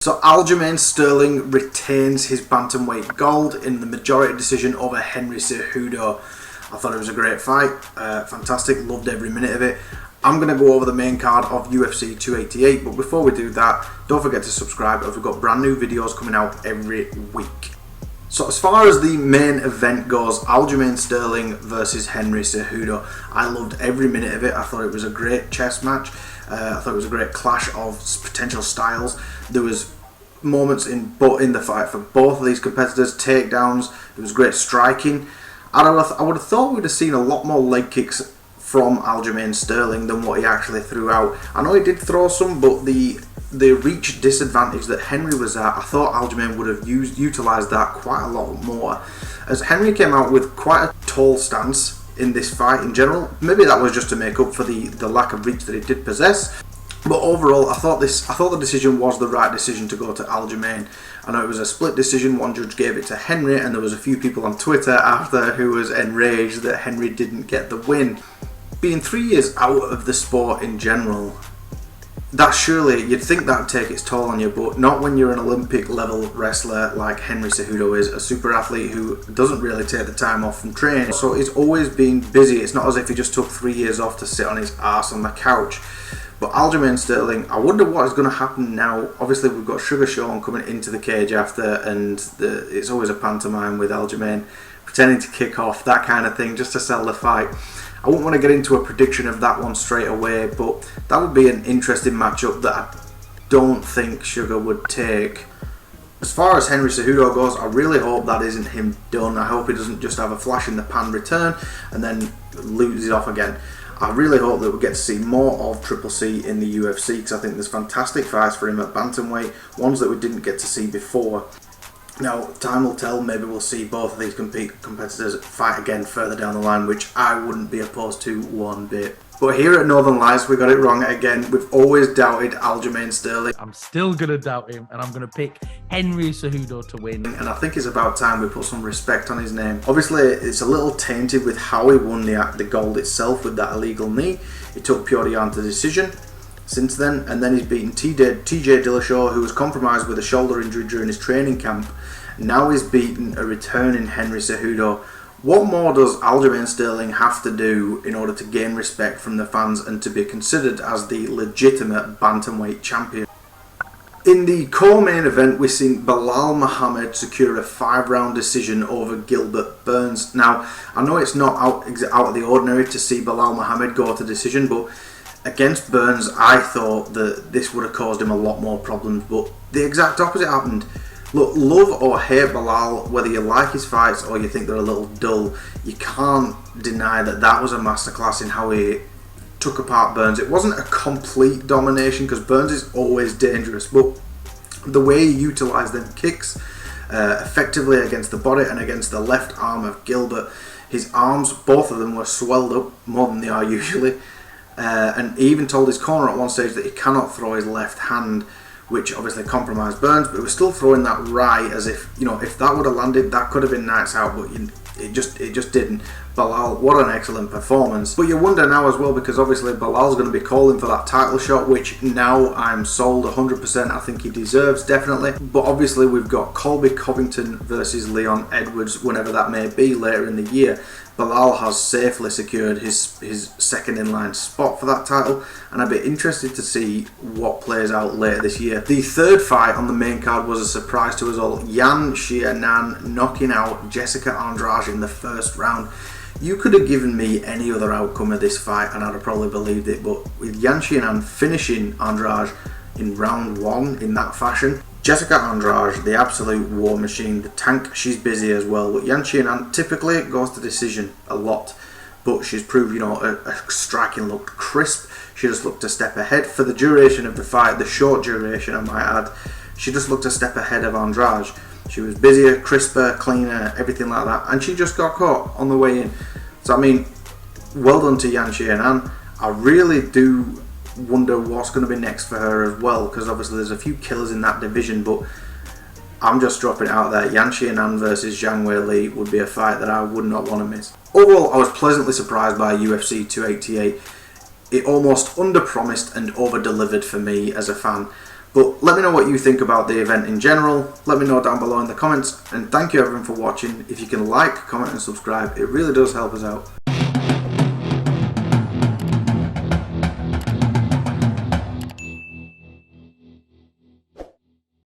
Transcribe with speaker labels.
Speaker 1: So Aljamain Sterling retains his bantamweight gold in the majority decision over Henry Cejudo. I thought it was a great fight, fantastic, loved every minute of it. I'm going to go over the main card of UFC 288, but before we do that, don't forget to subscribe as we've got brand new videos coming out every week. So as far as the main event goes, Aljamain Sterling versus Henry Cejudo. I loved every minute of it. I thought it was a great chess match. I thought it was a great clash of potential styles. There was moments in the fight for both of these competitors, takedowns. There was great striking. I would have thought we'd have seen a lot more leg kicks from Aljamain Sterling than what he actually threw out. I know he did throw some, but the reach disadvantage that Henry was at, I thought Aljamain would have utilised that quite a lot more, as Henry came out with quite a tall stance in this fight in general. Maybe that was just to make up for the lack of reach that he did possess, but overall I thought the decision was the right decision to go to Aljamain. I know it was a split decision. One judge gave it to Henry, and there was a few people on Twitter after who was enraged that Henry didn't get the win. Being 3 years out of the sport in general, that surely, you'd think that'd take its toll on you, but not when you're an Olympic level wrestler like Henry Cejudo is, a super athlete who doesn't really take the time off from training, so he's always been busy. It's not as if he just took 3 years off to sit on his arse on the couch. But Aljamain Sterling, I wonder what is going to happen now. Obviously we've got Sugar Sean coming into the cage after, and it's always a pantomime with Aljamain pretending to kick off, that kind of thing, just to sell the fight. I wouldn't want to get into a prediction of that one straight away, but that would be an interesting matchup that I don't think Sugar would take. As far as Henry Cejudo goes, I really hope that isn't him done. I hope he doesn't just have a flash in the pan return and then loses off again. I really hope that we get to see more of Triple C in the UFC, because I think there's fantastic fights for him at bantamweight, ones that we didn't get to see before. Now, time will tell. Maybe we'll see both of these competitors fight again further down the line, which I wouldn't be opposed to one bit. But here at Northernlights, we got it wrong again. We've always doubted Aljamain Sterling.
Speaker 2: I'm still going to doubt him, and I'm going to pick Henry Cejudo to win.
Speaker 1: And I think it's about time we put some respect on his name. Obviously, it's a little tainted with how he won the gold itself with that illegal knee. He took Piotr to decision since then, and then he's beaten TJ Dillashaw, who was compromised with a shoulder injury during his training camp. Now he's beaten a returning Henry Cejudo. What more does Aljamain Sterling have to do in order to gain respect from the fans and to be considered as the legitimate bantamweight champion? In the co-main event, we've seen Belal Muhammad secure a 5-round decision over Gilbert Burns. Now, I know it's not out of the ordinary to see Belal Muhammad go to decision, but against Burns, I thought that this would have caused him a lot more problems, but the exact opposite happened. Look, love or hate Belal, whether you like his fights or you think they're a little dull, you can't deny that that was a masterclass in how he took apart Burns. It wasn't a complete domination, because Burns is always dangerous, but the way he utilised them kicks effectively against the body and against the left arm of Gilbert, his arms, both of them, were swelled up more than they are usually. And he even told his corner at one stage that he cannot throw his left hand, which obviously compromised Burns, but he was still throwing that right, as if, you know, if that would have landed, that could have been nights out, but it just didn't. Belal, what an excellent performance. But you wonder now as well, because obviously Belal's going to be calling for that title shot, which now I'm sold 100%. I think he deserves, definitely. But obviously we've got Colby Covington versus Leon Edwards, whenever that may be later in the year. Belal has safely secured his second in line spot for that title, and I'd be interested to see what plays out later this year. The third fight on the main card was a surprise to us all. Xiaonan knocking out Jéssica Andrade in the first round. You could have given me any other outcome of this fight and I'd have probably believed it, but with Xiaonan finishing Andrade in round 1 in that fashion, Jéssica Andrade, the absolute war machine, the tank, she's busy as well. But Xiaonan typically goes to decision a lot, but she's proved, you know, a striking look, crisp. She just looked a step ahead for the duration of the fight, the short duration I might add. She just looked a step ahead of Andrade. She was busier, crisper, cleaner, everything like that, and she just got caught on the way in. So I mean, well done to Xiaonan. I really do wonder what's going to be next for her as well, because obviously there's a few killers in that division, but I'm just dropping it out there. Xiaonan versus Zhang Weili would be a fight that I would not want to miss. Overall, I was pleasantly surprised by UFC 288. It almost under-promised and over-delivered for me as a fan. But let me know what you think about the event in general. Let me know down below in the comments. And thank you everyone for watching. If you can like, comment and subscribe, it really does help us out.